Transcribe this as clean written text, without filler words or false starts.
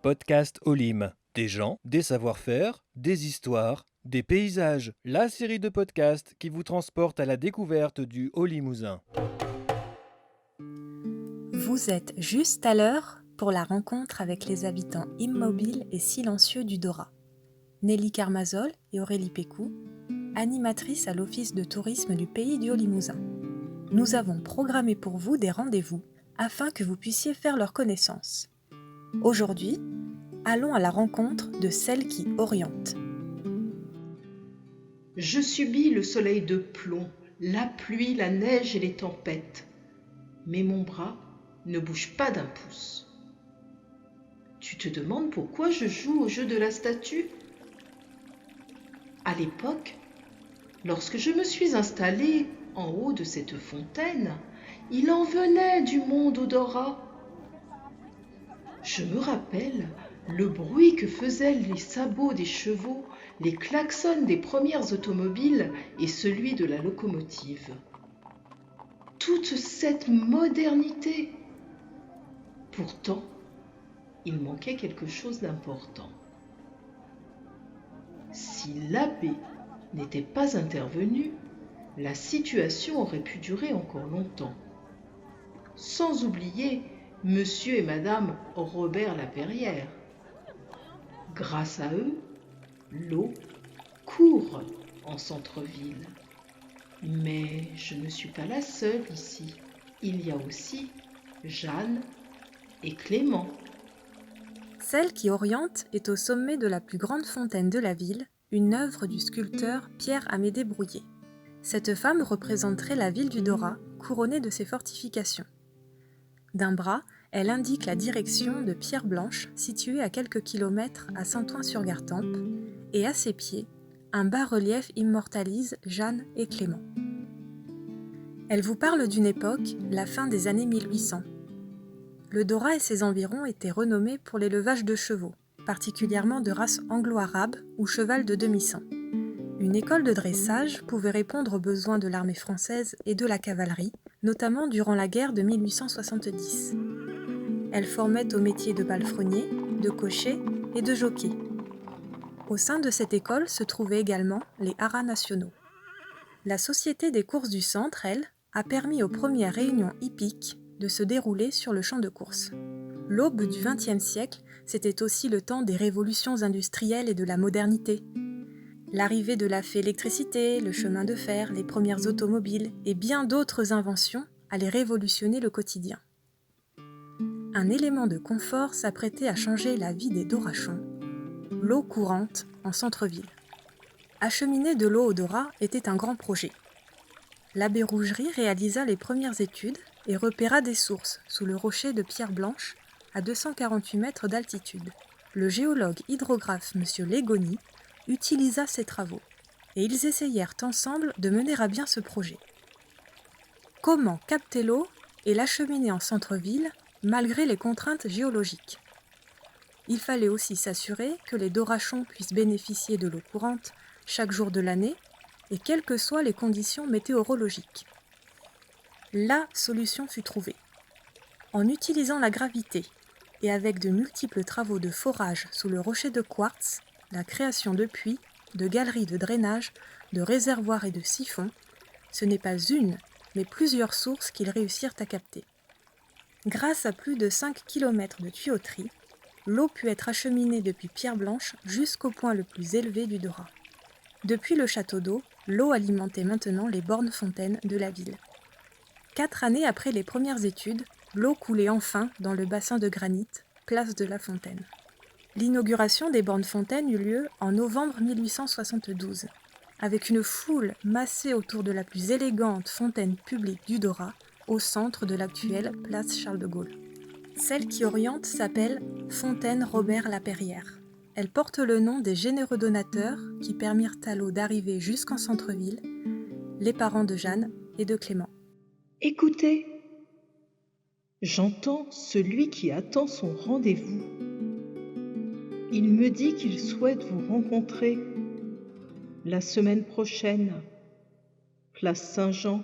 podcast Olim. Des gens, des savoir-faire, des histoires, des paysages. La série de podcasts qui vous transporte à la découverte du Haut-Limousin. Vous êtes juste à l'heure pour la rencontre avec les habitants immobiles et silencieux du Dora. Nelly Carmazol et Aurélie Pécou, animatrices à l'Office de tourisme du Pays du Haut-Limousin. Nous avons programmé pour vous des rendez-vous afin que vous puissiez faire leur connaissance. Aujourd'hui, allons à la rencontre de celle qui oriente. Je subis le soleil de plomb, la pluie, la neige et les tempêtes. Mais mon bras ne bouge pas d'un pouce. Tu te demandes pourquoi je joue au jeu de la statue ? À l'époque, lorsque je me suis installée en haut de cette fontaine, il en venait du monde odorat. Je me rappelle le bruit que faisaient les sabots des chevaux, les klaxons des premières automobiles et celui de la locomotive. Toute cette modernité. Pourtant, il manquait quelque chose d'important. Si l'abbé n'était pas intervenu, la situation aurait pu durer encore longtemps. Sans oublier Monsieur et Madame Robert Lapeyrière. Grâce à eux, l'eau court en centre-ville. Mais je ne suis pas la seule ici. Il y a aussi Jeanne et Clément. Celle qui oriente est au sommet de la plus grande fontaine de la ville, une œuvre du sculpteur Pierre-Amédée Brouillet. Cette femme représenterait la ville du Dora, couronnée de ses fortifications. D'un bras, elle indique la direction de Pierre Blanche, située à quelques kilomètres à Saint-Ouen-sur-Gartempe, et à ses pieds, un bas-relief immortalise Jeanne et Clément. Elle vous parle d'une époque, la fin des années 1800. Le Dora et ses environs étaient renommés pour l'élevage de chevaux, particulièrement de race anglo-arabe ou cheval de demi-sang. Une école de dressage pouvait répondre aux besoins de l'armée française et de la cavalerie, notamment durant la guerre de 1870. Elle formait au métier de palefrenier, de cocher et de jockey. Au sein de cette école se trouvaient également les haras nationaux. La Société des courses du centre, elle, a permis aux premières réunions hippiques de se dérouler sur le champ de course. L'aube du XXe siècle, c'était aussi le temps des révolutions industrielles et de la modernité. L'arrivée de la fée électricité, le chemin de fer, les premières automobiles et bien d'autres inventions allaient révolutionner le quotidien. Un élément de confort s'apprêtait à changer la vie des Dorachons, l'eau courante en centre-ville. Acheminer de l'eau au Dora était un grand projet. L'abbé Rougerie réalisa les premières études et repéra des sources sous le rocher de Pierre Blanche à 248 mètres d'altitude. Le géologue hydrographe M. Légony utilisa ces travaux et ils essayèrent ensemble de mener à bien ce projet. Comment capter l'eau et l'acheminer en centre-ville malgré les contraintes géologiques ? Il fallait aussi s'assurer que les Dorachons puissent bénéficier de l'eau courante chaque jour de l'année et quelles que soient les conditions météorologiques. La solution fut trouvée. En utilisant la gravité et avec de multiples travaux de forage sous le rocher de quartz, la création de puits, de galeries de drainage, de réservoirs et de siphons, ce n'est pas une, mais plusieurs sources qu'ils réussirent à capter. Grâce à plus de 5 km de tuyauterie, l'eau put être acheminée depuis Pierre Blanche jusqu'au point le plus élevé du Dora. Depuis le château d'eau, l'eau alimentait maintenant les bornes fontaines de la ville. 4 années après les premières études, l'eau coulait enfin dans le bassin de granit, place de la Fontaine. L'inauguration des bornes fontaines eut lieu en novembre 1872, avec une foule massée autour de la plus élégante fontaine publique du Dora, au centre de l'actuelle place Charles de Gaulle. Celle qui oriente s'appelle Fontaine Robert Lapeyrière. Elle porte le nom des généreux donateurs qui permirent à l'eau d'arriver jusqu'en centre-ville, les parents de Jeanne et de Clément. Écoutez, j'entends celui qui attend son rendez-vous. Il me dit qu'il souhaite vous rencontrer la semaine prochaine, place Saint-Jean.